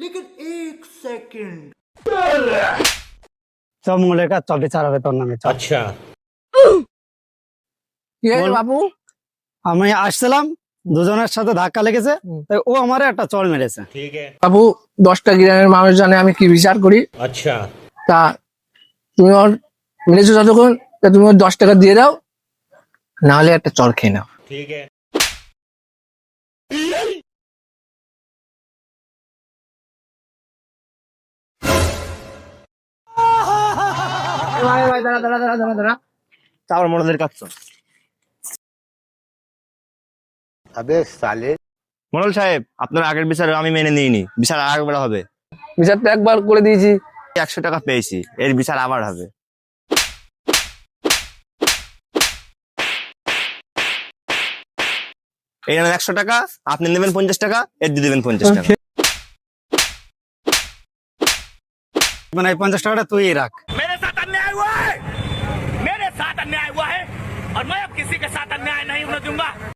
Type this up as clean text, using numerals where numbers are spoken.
लेकिन एक सेकंड সব মূলের কাজ চল বিচার হবে তোর নামে চল। अच्छा কি হয়েছে বল। বাবু? আমি আসছিলাম, দুজনের সাথে ধাক্কা লেগেছে, তাই ও আমারে একটা চল মেরেছে। ठीक है বাবু 10টা গ্রামের মানুষ জানে আমি কি বিচার করি। अच्छा তা তুমি ওর মেরেছো যতক্ষণ, তা তুমি ওর 10 টাকা দিয়ে দাও, না হলে একটা চল খেয়ে নাও। ठीक है ভাই ভাই দাঁড়া দাঁড়া দাঁড়া দাঁড়া দাঁড়া। চাওয়ার মডেলের কাজ अबे साले মডেল সাহেব, আপনার আগের বিচার আমি মেনে নিইনি, বিচার আর একবার হবে। বিচার তো একবার করে দিয়েছি। 100 টাকা পেয়েছি, এর বিচার আবার হবে। এই নেন 100 টাকা, আপনি নেবেন 50 টাকা, এর দিয়ে দেবেন 50 টাকা। মানে এই 50 টাকাটা তুই রাখ। मेरे साथ अन्याय हुआ है, मेरे साथ अन्याय हुआ है और मैं अब किसी के साथ अन्याय नहीं होने दूंगा।